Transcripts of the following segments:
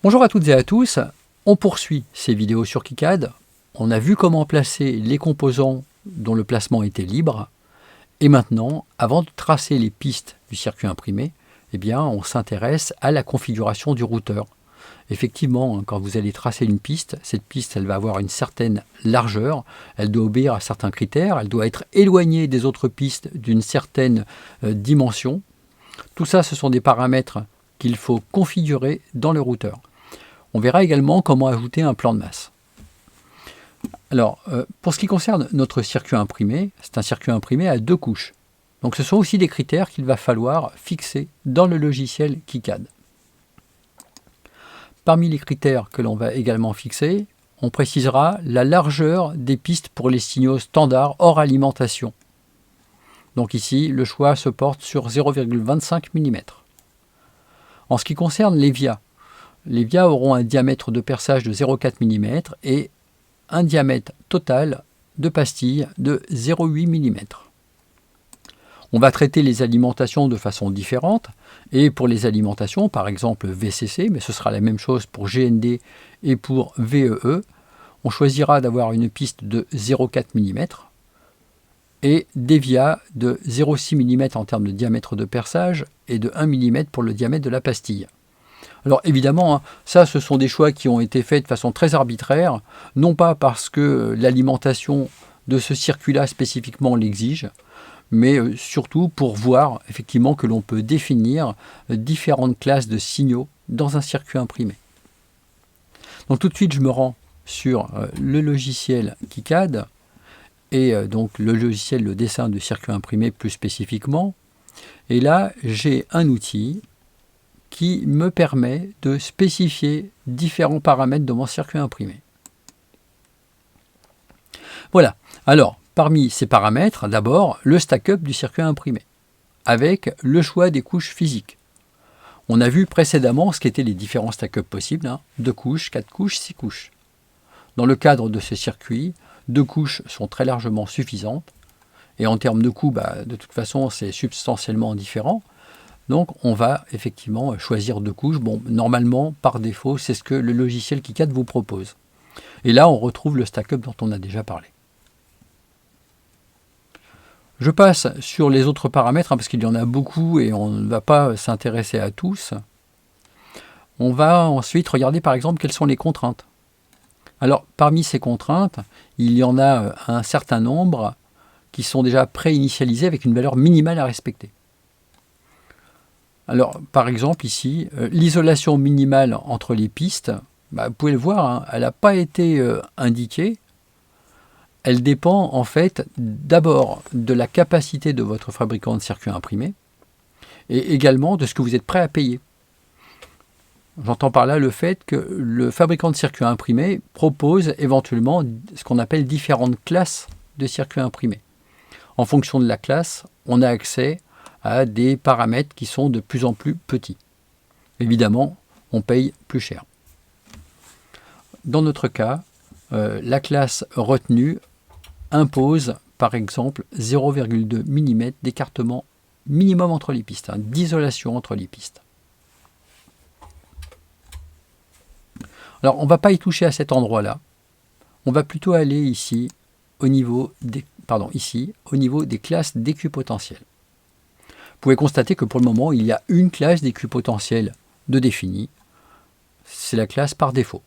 Bonjour à toutes et à tous, on poursuit ces vidéos sur KiCad. On a vu comment placer les composants dont le placement était libre. Et maintenant, avant de tracer les pistes du circuit imprimé, on s'intéresse à la configuration du routeur. Effectivement, quand vous allez tracer une piste, cette piste elle va avoir une certaine largeur, elle doit obéir à certains critères, elle doit être éloignée des autres pistes d'une certaine dimension. Tout ça, ce sont des paramètres qu'il faut configurer dans le routeur. On verra également comment ajouter un plan de masse. Alors, pour ce qui concerne notre circuit imprimé, c'est un circuit imprimé à 2 couches. Donc ce sont aussi des critères qu'il va falloir fixer dans le logiciel KiCad. Parmi les critères que l'on va également fixer, on précisera la largeur des pistes pour les signaux standards hors alimentation. Donc ici, le choix se porte sur 0,25 mm. En ce qui concerne les vias auront un diamètre de perçage de 0,4 mm et un diamètre total de pastille de 0,8 mm. On va traiter les alimentations de façon différente et pour les alimentations, par exemple VCC, mais ce sera la même chose pour GND et pour VEE, on choisira d'avoir une piste de 0,4 mm et des vias de 0,6 mm en termes de diamètre de perçage et de 1 mm pour le diamètre de la pastille. Alors évidemment, ça ce sont des choix qui ont été faits de façon très arbitraire, non pas parce que l'alimentation de ce circuit-là spécifiquement l'exige, mais surtout pour voir effectivement que l'on peut définir différentes classes de signaux dans un circuit imprimé. Donc tout de suite je me rends sur le logiciel KiCad et donc le logiciel de dessin de circuit imprimé plus spécifiquement. Et là j'ai un outil qui me permet de spécifier différents paramètres de mon circuit imprimé. Voilà. Alors, parmi ces paramètres, d'abord, le stack-up du circuit imprimé, avec le choix des couches physiques. On a vu précédemment ce qu'étaient les différents stack-up possibles, 2 couches, 4 couches, 6 couches. Dans le cadre de ce circuit, 2 couches sont très largement suffisantes, et en termes de coût, de toute façon, c'est substantiellement différent. Donc on va effectivement choisir 2 couches. Bon, normalement, par défaut, c'est ce que le logiciel KiCad vous propose. Et là, on retrouve le stack-up dont on a déjà parlé. Je passe sur les autres paramètres, parce qu'il y en a beaucoup et on ne va pas s'intéresser à tous. On va ensuite regarder par exemple quelles sont les contraintes. Alors, parmi ces contraintes, il y en a un certain nombre qui sont déjà pré-initialisées avec une valeur minimale à respecter. Alors, par exemple, ici, l'isolation minimale entre les pistes, vous pouvez le voir, elle n'a pas été indiquée. Elle dépend en fait d'abord de la capacité de votre fabricant de circuit imprimé et également de ce que vous êtes prêt à payer. J'entends par là le fait que le fabricant de circuit imprimé propose éventuellement ce qu'on appelle différentes classes de circuits imprimés. En fonction de la classe, on a accès à des paramètres qui sont de plus en plus petits. Évidemment, on paye plus cher. Dans notre cas, la classe retenue impose par exemple 0,2 mm d'écartement minimum entre les pistes, d'isolation entre les pistes. Alors on ne va pas y toucher à cet endroit-là, on va plutôt aller ici au niveau des classes d'équipotentiel. Vous pouvez constater que pour le moment, il y a une classe d'équipotentiel de définie. C'est la classe par défaut.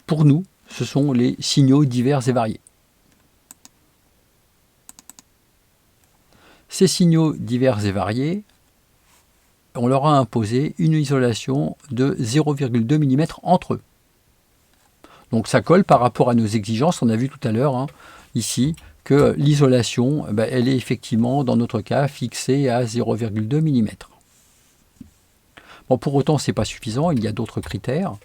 Pour nous, ce sont les signaux divers et variés. Ces signaux divers et variés, on leur a imposé une isolation de 0,2 mm entre eux. Donc ça colle par rapport à nos exigences. On a vu tout à l'heure, ici, que l'isolation, elle est effectivement, dans notre cas, fixée à 0,2 mm. Bon, pour autant, ce n'est pas suffisant, il y a d'autres critères.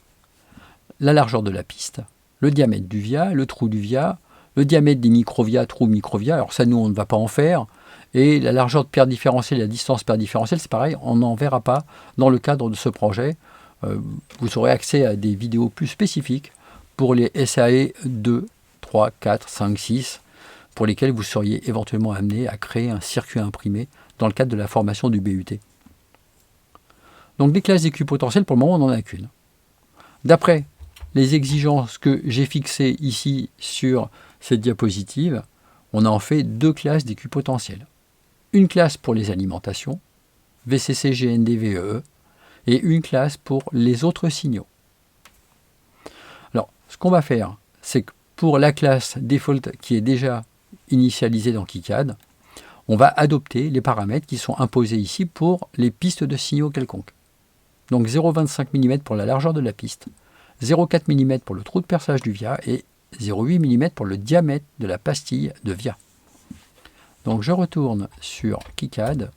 La largeur de la piste, le diamètre du via, le trou du via, le diamètre des microvia, trous microvia, alors ça, nous, on ne va pas en faire. Et la largeur de paire différentielle et la distance paire différentielle, c'est pareil, on n'en verra pas dans le cadre de ce projet. Vous aurez accès à des vidéos plus spécifiques pour les SAE 2, 3, 4, 5, 6, pour lesquels vous seriez éventuellement amené à créer un circuit imprimé dans le cadre de la formation du BUT. Donc des classes d'équipotentiel, pour le moment, on n'en a qu'une. D'après les exigences que j'ai fixées ici sur cette diapositive, on a en fait deux classes d'équipotentiel. Une classe pour les alimentations, VCC, GND, VEE, et une classe pour les autres signaux. Alors, ce qu'on va faire, c'est que pour la classe default qui est déjà initialisée dans KiCad, on va adopter les paramètres qui sont imposés ici pour les pistes de signaux quelconques. Donc 0,25 mm pour la largeur de la piste, 0,4 mm pour le trou de perçage du via et 0,8 mm pour le diamètre de la pastille de via. Donc je retourne sur KiCad.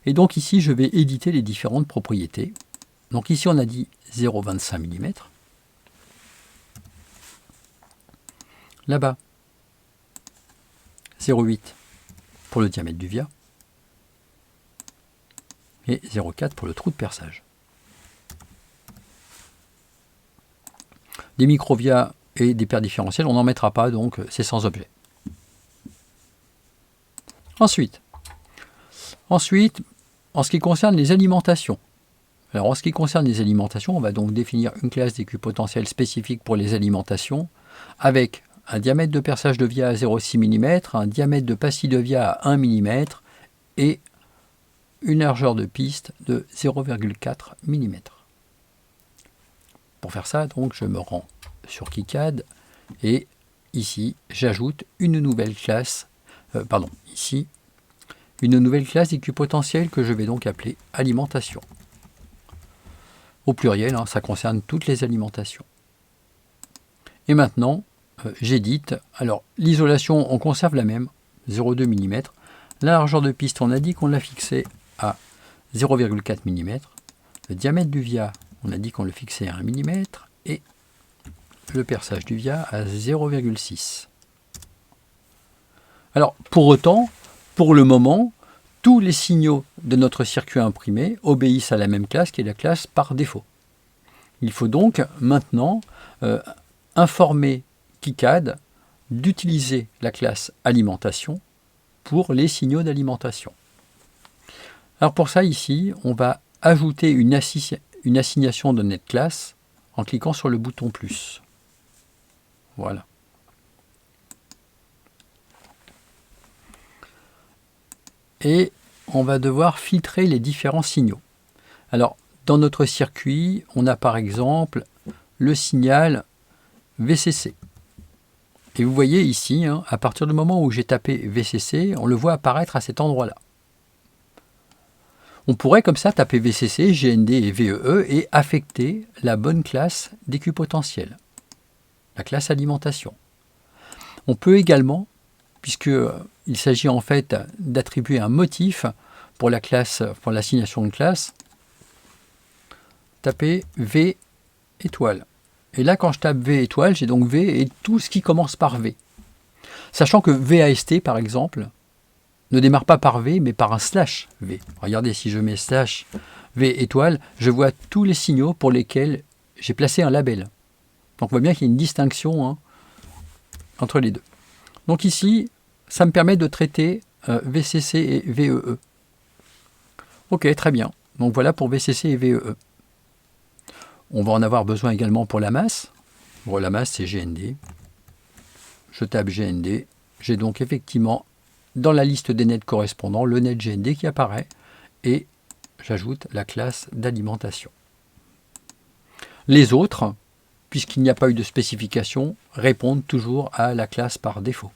Et donc ici, je vais éditer les différentes propriétés. Donc ici, on a dit 0,25 mm. Là-bas, 0,8 pour le diamètre du via et 0,4 pour le trou de perçage. Des micro-vias et des paires différentielles, on n'en mettra pas, donc c'est sans objet. Ensuite, en ce qui concerne les alimentations, alors en ce qui concerne les alimentations, on va donc définir une classe d'équipotentiel spécifique pour les alimentations avec un diamètre de perçage de via à 0,6 mm, un diamètre de pastille de via à 1 mm et une largeur de piste de 0,4 mm. Pour faire ça, donc, je me rends sur KiCad et ici, j'ajoute une nouvelle classe, une nouvelle classe d'équipotentiel que je vais donc appeler alimentation. Au pluriel, ça concerne toutes les alimentations. Et maintenant, j'édite. Alors, l'isolation, on conserve la même, 0,2 mm. La largeur de piste, on a dit qu'on l'a fixée à 0,4 mm. Le diamètre du via, on a dit qu'on le fixait à 1 mm. Et le perçage du via à 0,6. Alors, pour autant, pour le moment, tous les signaux de notre circuit imprimé obéissent à la même classe qui est la classe par défaut. Il faut donc maintenant informer KiCad d'utiliser la classe alimentation pour les signaux d'alimentation. Alors pour ça, ici, on va ajouter une assignation de net class en cliquant sur le bouton plus. Voilà. Et on va devoir filtrer les différents signaux. Alors, dans notre circuit, on a par exemple le signal VCC. Et vous voyez ici, à partir du moment où j'ai tapé VCC, on le voit apparaître à cet endroit-là. On pourrait comme ça taper VCC, GND et VEE et affecter la bonne classe d'équipotentiel, la classe alimentation. On peut également, puisqu'il s'agit en fait d'attribuer un motif pour la classe, pour l'assignation de classe, taper V étoile. Et là, quand je tape V étoile, j'ai donc V et tout ce qui commence par V. Sachant que VAST, par exemple, ne démarre pas par V, mais par un slash V. Regardez, si je mets slash V étoile, je vois tous les signaux pour lesquels j'ai placé un label. Donc on voit bien qu'il y a une distinction entre les deux. Donc ici, ça me permet de traiter VCC et VEE. Ok, très bien. Donc voilà pour VCC et VEE. On va en avoir besoin également pour la masse. Bon, la masse, c'est GND. Je tape GND. J'ai donc effectivement, dans la liste des nets correspondants, le net GND qui apparaît. Et j'ajoute la classe d'alimentation. Les autres, puisqu'il n'y a pas eu de spécification, répondent toujours à la classe par défaut.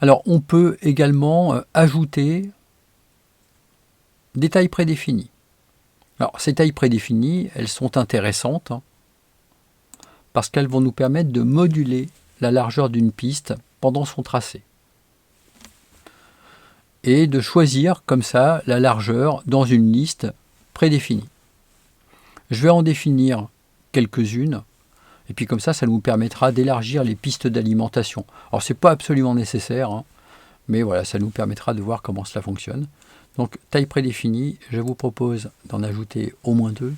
Alors, on peut également ajouter des tailles prédéfinies. Alors, ces tailles prédéfinies, elles sont intéressantes parce qu'elles vont nous permettre de moduler la largeur d'une piste pendant son tracé et de choisir comme ça la largeur dans une liste prédéfinie. Je vais en définir quelques-unes et puis comme ça, ça nous permettra d'élargir les pistes d'alimentation. Alors, ce n'est pas absolument nécessaire, mais voilà, ça nous permettra de voir comment cela fonctionne. Donc, taille prédéfinie, je vous propose d'en ajouter au moins 2.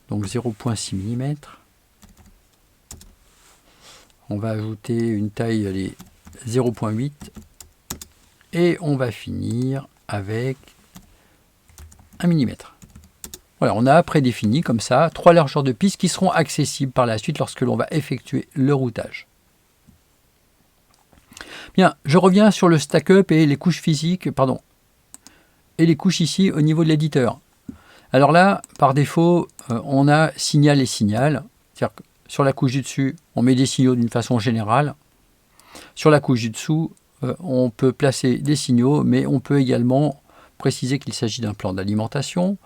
Donc, 0,6 mm. On va ajouter une taille, allez, 0,8. Et on va finir avec 1 mm. Voilà, on a prédéfini comme ça 3 largeurs de piste qui seront accessibles par la suite lorsque l'on va effectuer le routage. Bien, je reviens sur le stack-up et les couches physiques, et les couches ici au niveau de l'éditeur. Alors là, par défaut, on a signal et signal. C'est-à-dire que sur la couche du dessus, on met des signaux d'une façon générale. Sur la couche du dessous, on peut placer des signaux, mais on peut également préciser qu'il s'agit d'un plan d'alimentation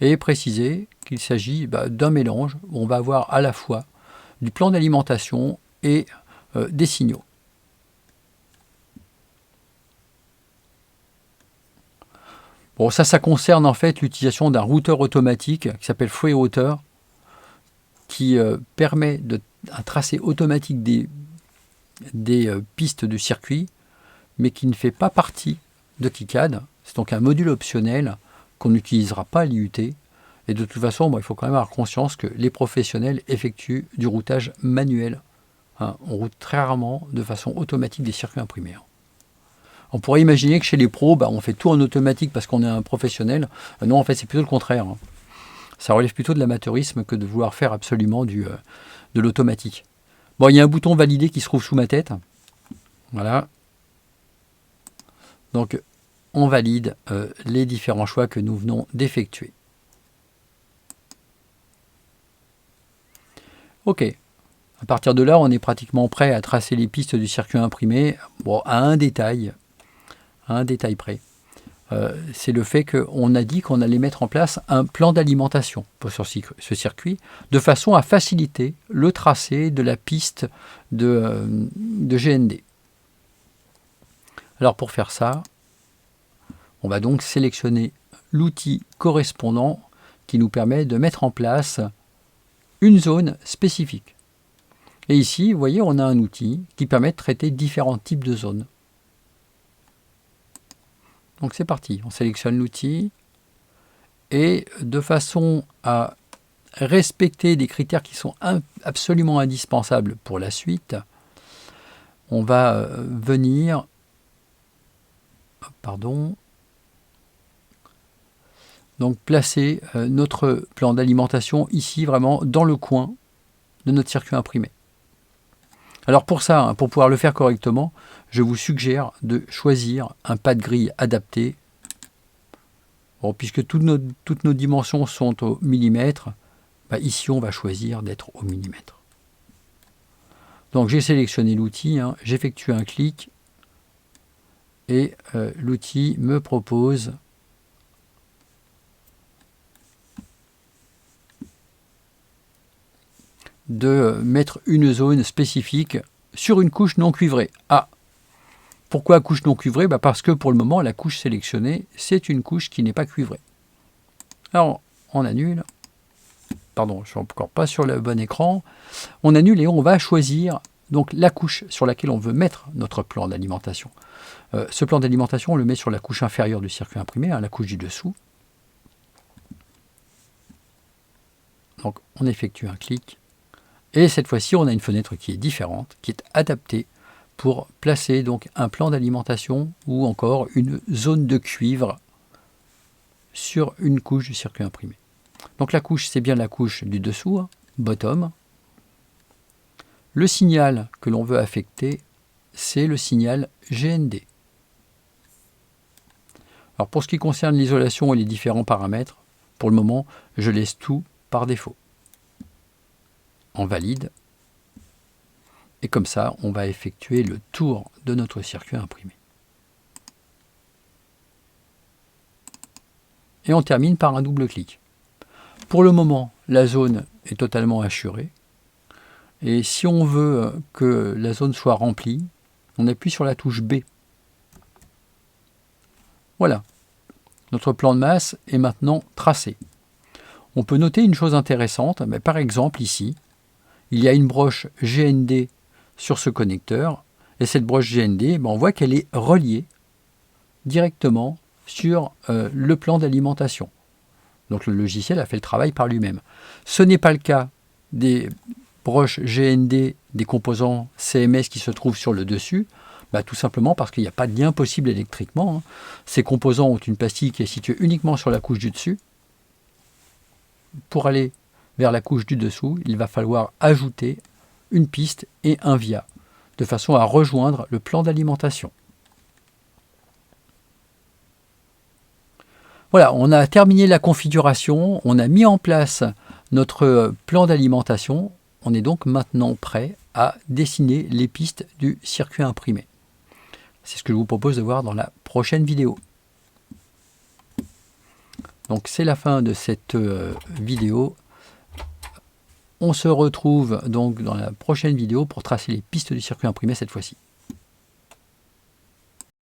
et préciser qu'il s'agit d'un mélange où on va avoir à la fois du plan d'alimentation et des signaux. Bon, ça concerne en fait l'utilisation d'un routeur automatique qui s'appelle FreeRouter, qui permet un tracé automatique des pistes du circuit, mais qui ne fait pas partie de KiCad. C'est donc un module optionnel qu'on n'utilisera pas à l'IUT. Et de toute façon, il faut quand même avoir conscience que les professionnels effectuent du routage manuel. On route très rarement de façon automatique des circuits imprimés. On pourrait imaginer que chez les pros, on fait tout en automatique parce qu'on est un professionnel. Non, en fait, c'est plutôt le contraire. Ça relève plutôt de l'amateurisme que de vouloir faire absolument de l'automatique. Bon, il y a un bouton valider qui se trouve sous ma tête. Voilà. Donc, on valide les différents choix que nous venons d'effectuer. OK. À partir de là, on est pratiquement prêt à tracer les pistes du circuit imprimé. Bon, à un détail près. C'est le fait qu'on a dit qu'on allait mettre en place un plan d'alimentation pour ce circuit, de façon à faciliter le tracé de la piste de GND. Alors pour faire ça, on va donc sélectionner l'outil correspondant qui nous permet de mettre en place une zone spécifique. Et ici, vous voyez, on a un outil qui permet de traiter différents types de zones. Donc c'est parti, on sélectionne l'outil et de façon à respecter des critères qui sont absolument indispensables pour la suite, on va venir, donc placer notre plan d'alimentation ici vraiment dans le coin de notre circuit imprimé. Alors pour ça, pour pouvoir le faire correctement, je vous suggère de choisir un pas de grille adapté. Bon, puisque toutes nos dimensions sont au millimètre, ici on va choisir d'être au millimètre. Donc j'ai sélectionné l'outil, j'effectue un clic et l'outil me propose de mettre une zone spécifique sur une couche non cuivrée. Ah, pourquoi couche non cuivrée? Parce que pour le moment, la couche sélectionnée, c'est une couche qui n'est pas cuivrée. Alors, on annule. Pardon, je ne suis encore pas sur le bon écran. On annule et on va choisir donc la couche sur laquelle on veut mettre notre plan d'alimentation. Ce plan d'alimentation, on le met sur la couche inférieure du circuit imprimé, la couche du dessous. Donc, on effectue un clic. Et cette fois-ci, on a une fenêtre qui est différente, qui est adaptée pour placer donc un plan d'alimentation ou encore une zone de cuivre sur une couche du circuit imprimé. Donc la couche, c'est bien la couche du dessous, bottom. Le signal que l'on veut affecter, c'est le signal GND. Alors pour ce qui concerne l'isolation et les différents paramètres, pour le moment, je laisse tout par défaut. On valide. Et comme ça, on va effectuer le tour de notre circuit imprimé. Et on termine par un double clic. Pour le moment, la zone est totalement assurée. Et si on veut que la zone soit remplie, on appuie sur la touche B. Voilà. Notre plan de masse est maintenant tracé. On peut noter une chose intéressante. Par exemple, ici, il y a une broche GND sur ce connecteur. Et cette broche GND, on voit qu'elle est reliée directement sur le plan d'alimentation. Donc le logiciel a fait le travail par lui-même. Ce n'est pas le cas des broches GND des composants CMS qui se trouvent sur le dessus, tout simplement parce qu'il n'y a pas de lien possible électriquement. Ces composants ont une pastille qui est située uniquement sur la couche du dessus. pour aller vers la couche du dessous, il va falloir ajouter une piste et un via, de façon à rejoindre le plan d'alimentation. Voilà, on a terminé la configuration, on a mis en place notre plan d'alimentation, on est donc maintenant prêt à dessiner les pistes du circuit imprimé. C'est ce que je vous propose de voir dans la prochaine vidéo. Donc c'est la fin de cette vidéo. On se retrouve donc dans la prochaine vidéo pour tracer les pistes du circuit imprimé cette fois-ci.